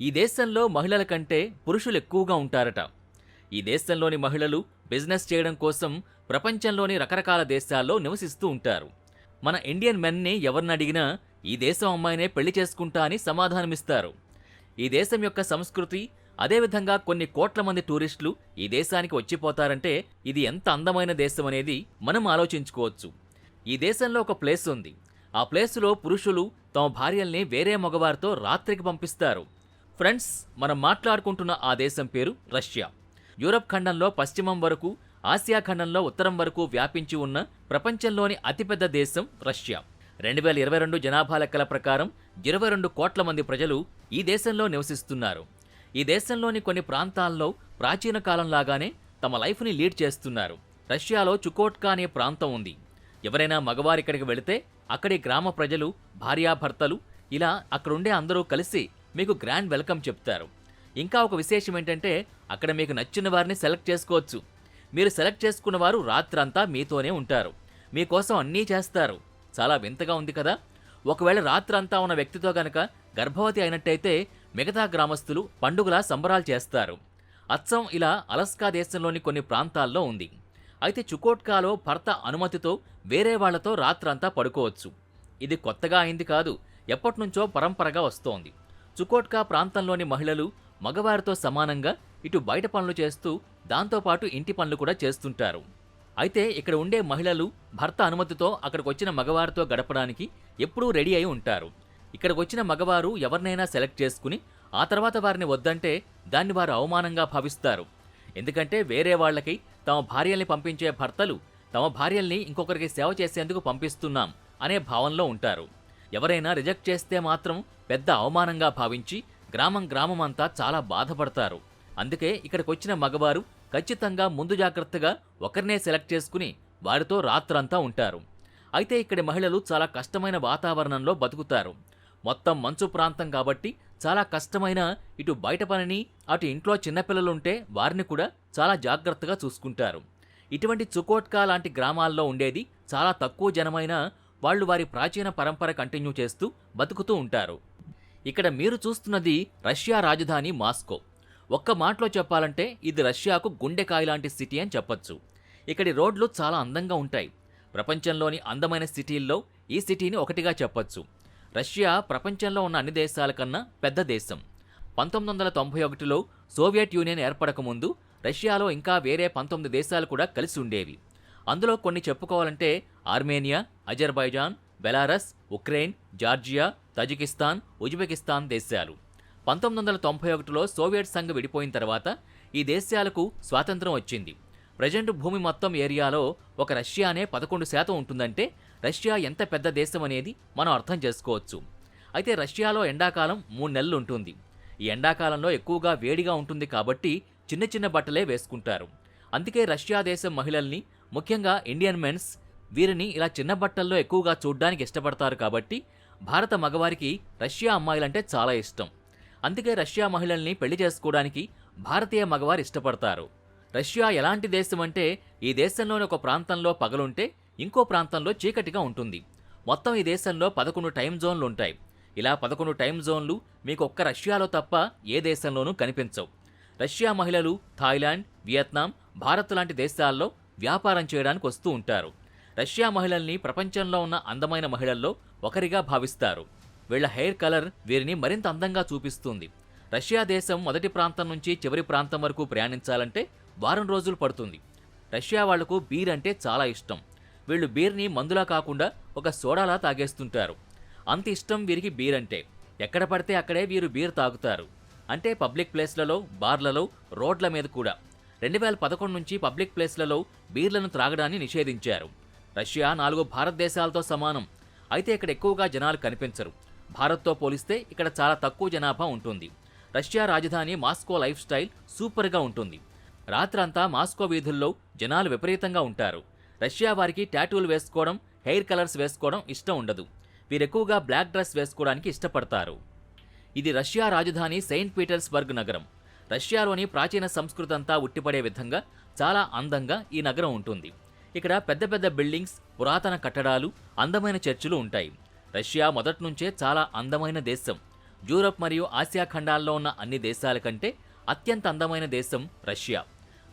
ఈ దేశంలో మహిళల కంటే పురుషులు ఎక్కువగా ఉంటారట. ఈ దేశంలోని మహిళలు బిజినెస్ చేయడం కోసం ప్రపంచంలోని రకరకాల దేశాల్లో నివసిస్తూ ఉంటారు. మన ఇండియన్ మెన్ని ఎవరినడిగినా ఈ దేశం అమ్మాయినే పెళ్లి చేసుకుంటా అని సమాధానమిస్తారు. ఈ దేశం యొక్క సంస్కృతి, అదేవిధంగా కొన్ని కోట్ల మంది టూరిస్టులు ఈ దేశానికి వచ్చిపోతారంటే ఇది ఎంత అందమైన దేశం అనేది మనం ఆలోచించుకోవచ్చు. ఈ దేశంలో ఒక ప్లేస్ ఉంది. ఆ ప్లేసులో పురుషులు తమ భార్యల్ని వేరే మగవారితో రాత్రికి పంపిస్తారు. ఫ్రెండ్స్, మనం మాట్లాడుకుంటున్న ఆ దేశం పేరు రష్యా. యూరప్ ఖండంలో పశ్చిమం వరకు, ఆసియా ఖండంలో ఉత్తరం వరకు వ్యాపించి ఉన్న ప్రపంచంలోని అతిపెద్ద దేశం రష్యా. 2022 జనాభా లెక్కల ప్రకారం 22 కోట్ల మంది ప్రజలు ఈ దేశంలో నివసిస్తున్నారు. ఈ దేశంలోని కొన్ని ప్రాంతాల్లో ప్రాచీన కాలంలాగానే తమ లైఫ్ని లీడ్ చేస్తున్నారు. రష్యాలో చుకోట్కా అనే ప్రాంతం ఉంది. ఎవరైనా మగవారిక్కడికి వెళితే అక్కడి గ్రామ ప్రజలు, భార్యాభర్తలు ఇలా అక్కడుండే అందరూ కలిసి మీకు గ్రాండ్ వెల్కమ్ చెప్తారు. ఇంకా ఒక విశేషం ఏంటంటే అక్కడ మీకు నచ్చిన వారిని సెలెక్ట్ చేసుకోవచ్చు. మీరు సెలెక్ట్ చేసుకున్న వారు రాత్రంతా మీతోనే ఉంటారు. మీకోసం అన్నీ చేస్తారు. చాలా వింతగా ఉంది కదా. ఒకవేళ రాత్రంతా ఉన్న వ్యక్తితో గనక గర్భవతి అయినట్టయితే మిగతా గ్రామస్తులు పండుగలా సంబరాలు చేస్తారు. అచ్చం ఇలా అలస్కా దేశంలోని కొన్ని ప్రాంతాల్లో ఉంది. అయితే చుకోట్కాలో భర్త అనుమతితో వేరే వాళ్లతో రాత్రంతా పడుకోవచ్చు. ఇది కొత్తగా అయింది కాదు, ఎప్పటినుంచో పరంపరగా వస్తోంది. చుకోట్కా ప్రాంతంలోని మహిళలు మగవారితో సమానంగా ఇటు బయట పనులు చేస్తూ దాంతోపాటు ఇంటి పనులు కూడా చేస్తుంటారు. అయితే ఇక్కడ ఉండే మహిళలు భర్త అనుమతితో అక్కడికొచ్చిన మగవారితో గడపడానికి ఎప్పుడూ రెడీ అయి ఉంటారు. ఇక్కడికొచ్చిన మగవారు ఎవరినైనా సెలెక్ట్ చేసుకుని ఆ తర్వాత వారిని వద్దంటే దాన్ని వారు అవమానంగా భావిస్తారు. ఎందుకంటే వేరే వాళ్లకి తమ భార్యల్ని పంపించే భర్తలు తమ భార్యల్ని ఇంకొకరికి సేవ చేసేందుకు పంపిస్తున్నాం అనే భావంలో ఉంటారు. ఎవరైనా రిజెక్ట్ చేస్తే మాత్రం పెద్ద అవమానంగా భావించి గ్రామం అంతా చాలా బాధపడతారు. అందుకే ఇక్కడికొచ్చిన మగవారు ఖచ్చితంగా ముందు జాగ్రత్తగా ఒకరినే సెలెక్ట్ చేసుకుని వారితో రాత్రంతా ఉంటారు. అయితే ఇక్కడి మహిళలు చాలా కష్టమైన వాతావరణంలో బతుకుతారు. మొత్తం మంచు ప్రాంతం కాబట్టి చాలా కష్టమైన ఇటు బయట పనిని, అటు ఇంట్లో చిన్నపిల్లలుంటే వారిని కూడా చాలా జాగ్రత్తగా చూసుకుంటారు. ఇటువంటి చుకోట్కా లాంటి గ్రామాల్లో ఉండేది చాలా తక్కువ జనమైన వాళ్ళు వారి ప్రాచీన పరంపర కంటిన్యూ చేస్తూ బతుకుతూ ఉంటారు. ఇక్కడ మీరు చూస్తున్నది రష్యా రాజధాని మాస్కో. ఒక్క మాటలో చెప్పాలంటే ఇది రష్యాకు గుండెకాయ లాంటి సిటీ అని చెప్పొచ్చు. ఇక్కడి రోడ్లు చాలా అందంగా ఉంటాయి. ప్రపంచంలోని అందమైన సిటీల్లో ఈ సిటీని ఒకటిగా చెప్పొచ్చు. రష్యా ప్రపంచంలో ఉన్న అన్ని దేశాల కన్నా పెద్ద దేశం. 1991లో సోవియట్ యూనియన్ ఏర్పడకముందు రష్యాలో ఇంకా వేరే 19 దేశాలు కూడా కలిసి ఉండేవి. అందులో కొన్ని చెప్పుకోవాలంటే Armenia, Azerbaijan, Belarus, Ukraine, Georgia, Tajikistan, Uzbekistan దేశాలు. 1991లో సోవియట్ సంఘ్ విడిపోయిన తర్వాత ఈ దేశాలకు స్వాతంత్రం వచ్చింది. ప్రజెంట్ భూమి మొత్తం ఏరియాలో ఒక రష్యానే 11% ఉంటుందంటే రష్యా ఎంత పెద్ద దేశం అనేది మనం అర్థం చేసుకోవచ్చు. అయితే రష్యాలో ఎండాకాలం 3 నెలలు ఉంటుంది. ఈ ఎండాకాలంలో ఎక్కువగా వేడిగా ఉంటుంది కాబట్టి చిన్న చిన్న బట్టలే వేసుకుంటారు. అందుకే రష్యా దేశం మహిళల్ని, ముఖ్యంగా ఇండియన్ మెన్స్, వీరిని ఇలా చిన్న బట్టల్లో ఎక్కువగా చూడ్డానికి ఇష్టపడతారు. కాబట్టి భారత మగవారికి రష్యా అమ్మాయిలంటే చాలా ఇష్టం. అందుకే రష్యా మహిళల్ని పెళ్లి చేసుకోవడానికి భారతీయ మగవారు ఇష్టపడతారు. రష్యా ఎలాంటి దేశం అంటే ఈ దేశంలోని ఒక ప్రాంతంలో పగలుంటే ఇంకో ప్రాంతంలో చీకటిగా ఉంటుంది. మొత్తం ఈ దేశంలో 11 టైం జోన్లు ఉంటాయి. ఇలా 11 టైం జోన్లు మీకు ఒక్క రష్యాలో తప్ప ఏ దేశంలోనూ కనిపించవు. రష్యా మహిళలు థాయిలాండ్, వియత్నాం, భారత్ లాంటి దేశాల్లో వ్యాపారం చేయడానికి వస్తూ ఉంటారు. రష్యా మహిళల్ని ప్రపంచంలో ఉన్న అందమైన మహిళల్లో ఒకరిగా భావిస్తారు. వీళ్ల హెయిర్ కలర్ వీరిని మరింత అందంగా చూపిస్తుంది. రష్యా దేశం మొదటి ప్రాంతం నుంచి చివరి ప్రాంతం వరకు ప్రయాణించాలంటే వారం రోజులు పడుతుంది. రష్యా వాళ్లకు బీర్ అంటే చాలా ఇష్టం. వీళ్ళు బీర్ని మందులా కాకుండా ఒక సోడాలా తాగేస్తుంటారు. అంత ఇష్టం వీరికి బీర్ అంటే. ఎక్కడ పడితే అక్కడే వీరు బీర్ తాగుతారు. అంటే పబ్లిక్ ప్లేస్లలో, బార్లలో, రోడ్ల మీద కూడా. 2011 నుంచి పబ్లిక్ ప్లేస్లలో బీర్లను త్రాగడాన్ని నిషేధించారు. రష్యా 4 భారతదేశాలతో సమానం. అయితే ఇక్కడ ఎక్కువగా జనాలు కనిపించరు. భారత్తో పోలిస్తే ఇక్కడ చాలా తక్కువ జనాభా ఉంటుంది. రష్యా రాజధాని మాస్కో లైఫ్ స్టైల్ సూపర్గా ఉంటుంది. రాత్రంతా మాస్కో వీధుల్లో జనాలు విపరీతంగా ఉంటారు. రష్యా వారికి టాటూలు వేసుకోవడం, హెయిర్ కలర్స్ వేసుకోవడం ఇష్టం ఉండదు. వీరెక్కువగా బ్లాక్ డ్రెస్ వేసుకోవడానికి ఇష్టపడతారు. ఇది రష్యా రాజధాని సెయింట్ పీటర్స్బర్గ్ నగరం. రష్యాలోని ప్రాచీన సంస్కృతి అంతా ఉట్టిపడే విధంగా చాలా అందంగా ఈ నగరం ఉంటుంది. ఇక్కడ పెద్ద పెద్ద బిల్డింగ్స్, పురాతన కట్టడాలు, అందమైన చర్చిలు ఉంటాయి. రష్యా మొదట్నుంచే చాలా అందమైన దేశం. యూరప్ మరియు ఆసియా ఖండాల్లో ఉన్న అన్ని దేశాల కంటే అత్యంత అందమైన దేశం రష్యా.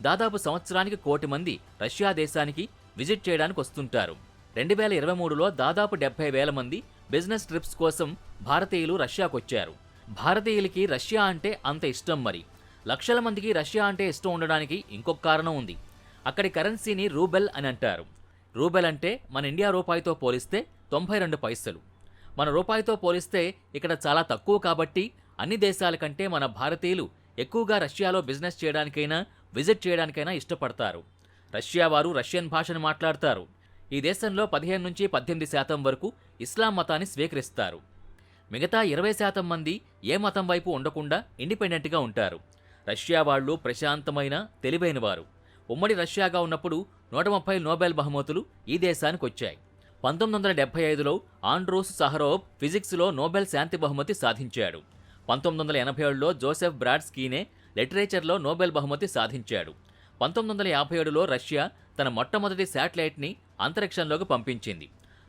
దాదాపు సంవత్సరానికి 1 కోటి మంది రష్యా దేశానికి విజిట్ చేయడానికి వస్తుంటారు. 2023లో దాదాపు 70,000 మంది బిజినెస్ ట్రిప్స్ కోసం భారతీయులు రష్యాకొచ్చారు. భారతీయులకి రష్యా అంటే అంత ఇష్టం. మరి లక్షల మందికి రష్యా అంటే ఇష్టం ఉండడానికి ఇంకొక కారణం ఉంది. అక్కడి కరెన్సీని రూబెల్ అని అంటారు. రూబెల్ అంటే మన ఇండియా రూపాయితో పోలిస్తే 92 పైసలు. మన రూపాయితో పోలిస్తే ఇక్కడ చాలా తక్కువ కాబట్టి అన్ని దేశాల కంటే మన భారతీయులు ఎక్కువగా రష్యాలో బిజినెస్ చేయడానికైనా విజిట్ చేయడానికైనా ఇష్టపడతారు. రష్యా వారు రష్యన్ భాషను మాట్లాడతారు. ఈ దేశంలో 15-18% వరకు ఇస్లాం మతాన్ని స్వీకరిస్తారు. మిగతా 20% మంది ఏ మతం వైపు ఉండకుండా ఇండిపెండెంట్గా ఉంటారు. రష్యా వాళ్ళు ప్రశాంతమైన తెలివైన వారు. ఉమ్మడి రష్యాగా ఉన్నప్పుడు 130 నోబెల్ బహుమతులు ఈ దేశానికి వచ్చాయి. 1975లో ఆండ్రూస్ సహరోవ్ ఫిజిక్స్లో నోబెల్ శాంతి బహుమతి సాధించాడు. 1987లో జోసెఫ్ బ్రాడ్స్కీనే లిటరేచర్లో నోబెల్ బహుమతి సాధించాడు. 1957లో రష్యా తన మొట్టమొదటి శాటిలైట్ని అంతరిక్షంలోకి పంపించింది.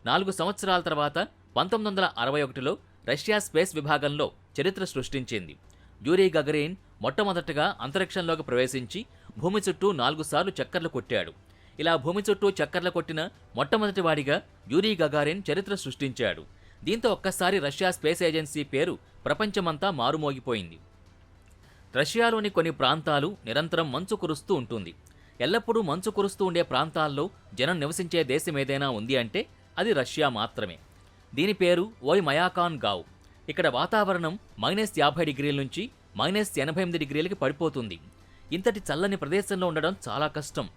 4 సంవత్సరాల తర్వాత 1961లో రష్యా స్పేస్ విభాగంలో చరిత్ర సృష్టించింది. యూరీ గగరిన్ మొట్టమొదటగా అంతరిక్షంలోకి ప్రవేశించి భూమి చుట్టూ 4 సార్లు చక్కర్లు కొట్టాడు. ఇలా భూమి చుట్టూ చక్కర్లు కొట్టిన మొట్టమొదటివాడిగా యూరీ గగారిన్ చరిత్ర సృష్టించాడు. దీంతో ఒక్కసారి రష్యా స్పేస్ ఏజెన్సీ పేరు ప్రపంచమంతా మారుమోగిపోయింది. రష్యాలోని కొన్ని ప్రాంతాలు నిరంతరం మంచు కురుస్తూ ఉంటుంది. ఎల్లప్పుడూ మంచు కురుస్తూ ఉండే ప్రాంతాల్లో జనం నివసించే దేశం ఏదైనా ఉంది అంటే అది రష్యా మాత్రమే. దీని పేరు ఓయ్ మయాకాన్ గావ్. ఇక్కడ వాతావరణం -50 డిగ్రీల నుంచి -88 డిగ్రీలకి పడిపోతుంది. ఇంతటి చల్లని ప్రదేశంలో ఉండడం చాలా కష్టం.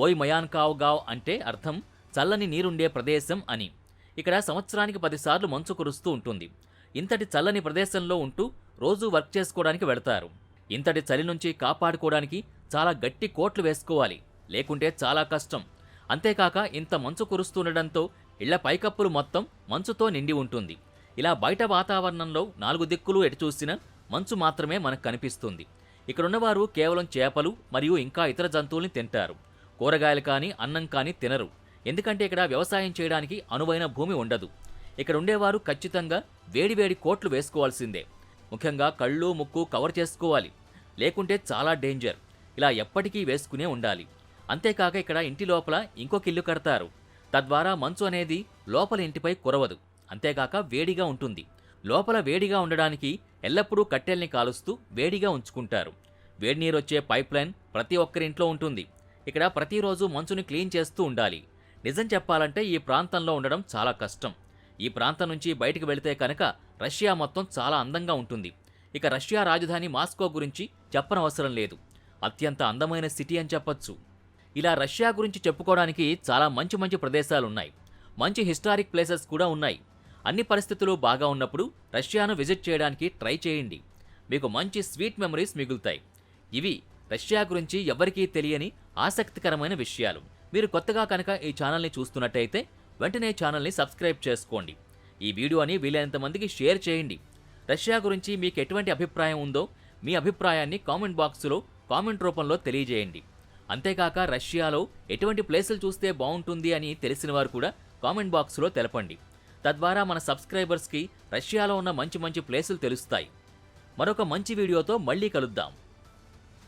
ఓయ్ మయాన్కావ్ గావ్ అంటే అర్థం చల్లని నీరుండే ప్రదేశం అని. ఇక్కడ సంవత్సరానికి 10 సార్లు మంచు కురుస్తూ ఉంటుంది. ఇంతటి చల్లని ప్రదేశంలో ఉంటూ రోజూ వర్క్ చేసుకోవడానికి వెళతారు. ఇంతటి చలి నుంచి కాపాడుకోవడానికి చాలా గట్టి కోట్లు వేసుకోవాలి, లేకుంటే చాలా కష్టం. అంతేకాక ఇంత మంచు కురుస్తుండడంతో ఇళ్ల పైకప్పులు మొత్తం మంచుతో నిండి ఉంటుంది. ఇలా బయట వాతావరణంలో 4 దిక్కులు ఎటు చూసినా మంచు మాత్రమే మనకు కనిపిస్తుంది. ఇక్కడున్నవారు కేవలం చేపలు మరియు ఇంకా ఇతర జంతువుల్ని తింటారు. కూరగాయలు కానీ అన్నం కానీ తినరు. ఎందుకంటే ఇక్కడ వ్యవసాయం చేయడానికి అనువైన భూమి ఉండదు. ఇక్కడ ఉండేవారు ఖచ్చితంగా వేడివేడి కోట్లు వేసుకోవాల్సిందే. ముఖ్యంగా కళ్ళు ముక్కు కవర్ చేసుకోవాలి, లేకుంటే చాలా డేంజర్. ఇలా ఎప్పటికీ వేసుకునే ఉండాలి. అంతేకాక ఇక్కడ ఇంటి లోపల ఇంకొక ఇల్లు కడతారు. తద్వారా మంచు అనేది లోపల ఇంటిపై కురవదు. అంతేకాక వేడిగా ఉంటుంది. లోపల వేడిగా ఉండడానికి ఎల్లప్పుడూ కట్టెల్ని కాలుస్తూ వేడిగా ఉంచుకుంటారు. వేడి నీరు వచ్చే పైప్ లైన్ ప్రతి ఒక్కరింట్లో ఉంటుంది. ఇక్కడ ప్రతిరోజు మంచుని క్లీన్ చేస్తూ ఉండాలి. నిజం చెప్పాలంటే ఈ ప్రాంతంలో ఉండడం చాలా కష్టం. ఈ ప్రాంతం నుంచి బయటికి వెళితే కనుక రష్యా మొత్తం చాలా అందంగా ఉంటుంది. ఇక రష్యా రాజధాని మాస్కో గురించి చెప్పనవసరం లేదు. అత్యంత అందమైన సిటీ అని చెప్పొచ్చు. ఇలా రష్యా గురించి చెప్పుకోవడానికి చాలా మంచి మంచి ప్రదేశాలున్నాయి. మంచి హిస్టారిక్ ప్లేసెస్ కూడా ఉన్నాయి. అన్ని పరిస్థితులు బాగా ఉన్నప్పుడు రష్యాను విజిట్ చేయడానికి ట్రై చేయండి. మీకు మంచి స్వీట్ మెమరీస్ మిగులుతాయి. ఇవి రష్యా గురించి ఎవరికీ తెలియని ఆసక్తికరమైన విషయాలు. మీరు కొత్తగా కనుక ఈ ఛానల్ని చూస్తున్నట్టయితే వెంటనే ఛానల్ని సబ్స్క్రైబ్ చేసుకోండి. ఈ వీడియోని వీలైనంత మందికి షేర్ చేయండి. రష్యా గురించి మీకు ఎటువంటి అభిప్రాయం ఉందో మీ అభిప్రాయాన్ని కామెంట్ బాక్సులో కామెంట్ రూపంలో తెలియజేయండి. అంతేకాక రష్యాలో ఎటువంటి ప్లేసులు చూస్తే బాగుంటుంది అని తెలిసిన వారు కూడా కామెంట్ బాక్సులో తెలపండి. తద్వారా మన సబ్స్క్రైబర్స్కి రష్యాలో ఉన్న మంచి మంచి ప్లేసులు తెలుస్తాయి. మరొక మంచి వీడియోతో మళ్ళీ కలుద్దాం.